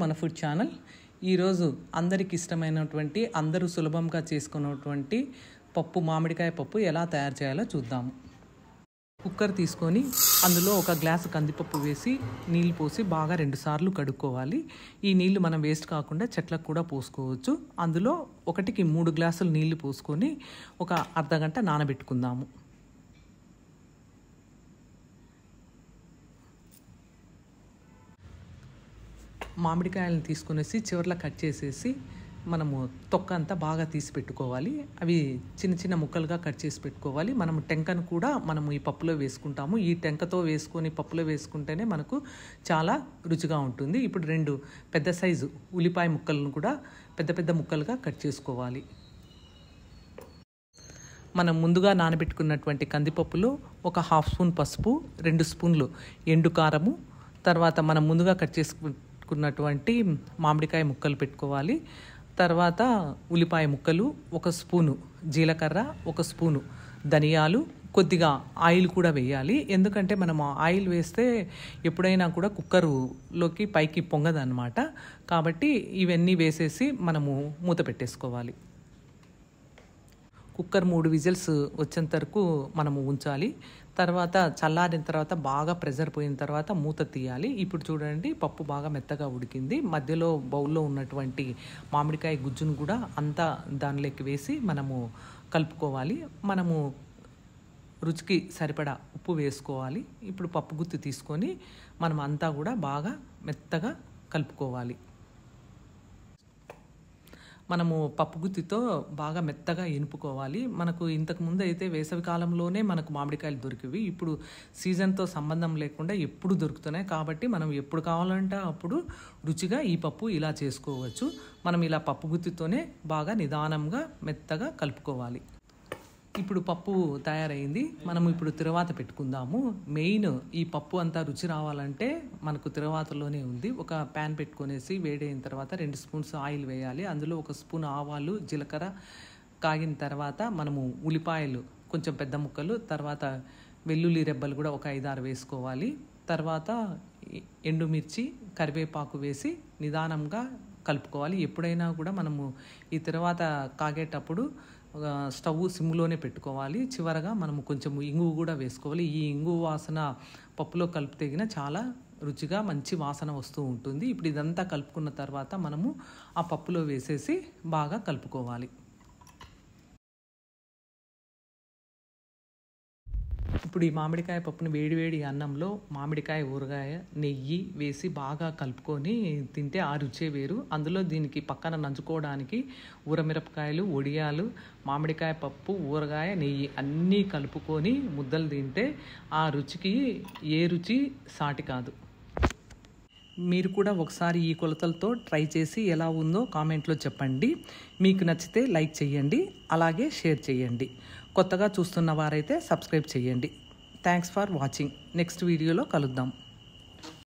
మన food channel ఈరోజు అందరికి ఇష్టమైనటువంటి అందరూ సులభంగా చేసుకున్నటువంటి పప్పు మామిడికాయ పప్పు ఎలా తయారు చేయాలో చూద్దాము. కుక్కర్ తీసుకొని అందులో ఒక గ్లాసు కందిపప్పు వేసి నీళ్ళు పోసి బాగా 2 సార్లు కడుక్కోవాలి. ఈ నీళ్లు మనం వేస్ట్ కాకుండా చెట్లకు కూడా పోసుకోవచ్చు. అందులో 1కి 3 గ్లాసులు నీళ్లు పోసుకొని ఒక అర్ధగంట నానబెట్టుకుందాము. మామిడికాయలను తీసుకునేసి చివర్లో కట్ చేసేసి మనము తొక్క అంతా బాగా తీసి పెట్టుకోవాలి. అవి చిన్న చిన్న ముక్కలుగా కట్ చేసి పెట్టుకోవాలి. మనము టెంకను కూడా మనము ఈ పప్పులో వేసుకుంటాము. ఈ టెంకతో వేసుకొని పప్పులో వేసుకుంటేనే మనకు చాలా రుచిగా ఉంటుంది. ఇప్పుడు 2 పెద్ద సైజు ఉల్లిపాయ ముక్కలను కూడా పెద్ద పెద్ద ముక్కలుగా కట్ చేసుకోవాలి. మనం ముందుగా నానబెట్టుకున్నటువంటి కందిపప్పులో ఒక 1/2 స్పూన్ పసుపు, 2 స్పూన్లు ఎండు కారము, తర్వాత మనం ముందుగా కట్ చేసుకున్నటువంటి మామిడికాయ ముక్కలు పెట్టుకోవాలి. తర్వాత ఉల్లిపాయ ముక్కలు, 1 స్పూను జీలకర్ర, 1 స్పూను ధనియాలు, కొద్దిగా ఆయిల్ కూడా వేయాలి. ఎందుకంటే మనం ఆయిల్ వేస్తే ఎప్పుడైనా కూడా కుక్కర్లోకి పైకి పొంగదన్నమాట. కాబట్టి ఇవన్నీ వేసేసి మనము మూత పెట్టేసుకోవాలి. కుక్కర్ 3 విజిల్స్ వచ్చేంత వరకు మనము ఉంచాలి. తర్వాత చల్లారిన తర్వాత బాగా ప్రెషర్ పోయిన తర్వాత మూత తీయాలి. ఇప్పుడు చూడండి, పప్పు బాగా మెత్తగా ఉడికింది. మధ్యలో బౌల్లో ఉన్నటువంటి మామిడికాయ గుజ్జును కూడా అంతా దానిలోకి వేసి మనము కలుపుకోవాలి. మనము రుచికి సరిపడా ఉప్పు వేసుకోవాలి. ఇప్పుడు పప్పు గుత్తి తీసుకొని మనం అంతా కూడా బాగా మెత్తగా కలుపుకోవాలి. మనము పప్పు గుత్తితో బాగా మెత్తగా ఎనుపుకోవాలి. మనకు ఇంతకుముందు అయితే వేసవి కాలంలోనే మనకు మామిడికాయలు దొరికేవి. ఇప్పుడు సీజన్తో సంబంధం లేకుండా ఎప్పుడు దొరుకుతున్నాయి. కాబట్టి మనం ఎప్పుడు కావాలంటే అప్పుడు రుచిగా ఈ పప్పు ఇలా చేసుకోవచ్చు. మనం ఇలా పప్పు గుత్తితోనే బాగా నిదానంగా మెత్తగా కలుపుకోవాలి. ఇప్పుడు పప్పు తయారైంది. మనం ఇప్పుడు తిరువాత పెట్టుకుందాము. మెయిన్ ఈ పప్పు అంతా రుచి రావాలంటే మనకు తిరువాతలోనే ఉంది. ఒక ప్యాన్ పెట్టుకొనేసి వేడైన తర్వాత 2 స్పూన్స్ ఆయిల్ వేయాలి. అందులో 1 స్పూన్ ఆవాలు, జీలకర్ర కాగిన తర్వాత మనము ఉల్లిపాయలు కొంచెం పెద్ద ముక్కలు, తర్వాత వెల్లుల్లి రెబ్బలు కూడా ఒక 5-6 వేసుకోవాలి. తర్వాత ఎండుమిర్చి, కరివేపాకు వేసి నిదానంగా కలుపుకోవాలి. ఎప్పుడైనా కూడా మనము ఈ తిరువాత కాగేటప్పుడు స్టవ్ సిమ్లోనే పెట్టుకోవాలి. చివరగా మనము కొంచెం ఇంగువ కూడా వేసుకోవాలి. ఈ ఇంగువ వాసన పప్పులో కలిపితే చాలా రుచిగా మంచి వాసన వస్తూ ఉంటుంది. ఇప్పుడు ఇదంతా కలుపుకున్న తర్వాత మనము ఆ పప్పులో వేసేసి బాగా కలుపుకోవాలి. ఇప్పుడు ఈ మామిడికాయ పప్పుని వేడివేడి అన్నంలో మామిడికాయ ఊరగాయ, నెయ్యి వేసి బాగా కలుపుకొని తింటే ఆ రుచే వేరు. అందులో దీనికి పక్కన నంచుకోవడానికి ఊరమిరపకాయలు, వడియాలు, మామిడికాయ పప్పు, ఊరగాయ, నెయ్యి అన్నీ కలుపుకొని ముద్దలు తింటే ఆ రుచికి ఏ రుచి సాటి కాదు. మీరు కూడా ఒకసారి ఈ కొలతలతో ట్రై చేసి ఎలా ఉందో కామెంట్లో చెప్పండి. మీకు నచ్చితే లైక్ చేయండి, అలాగే షేర్ చేయండి. కొత్తగా చూస్తున్న వారైతే సబ్స్క్రైబ్ చేయండి. Thanks for watching. నెక్స్ట్ వీడియోలో కలుద్దాం.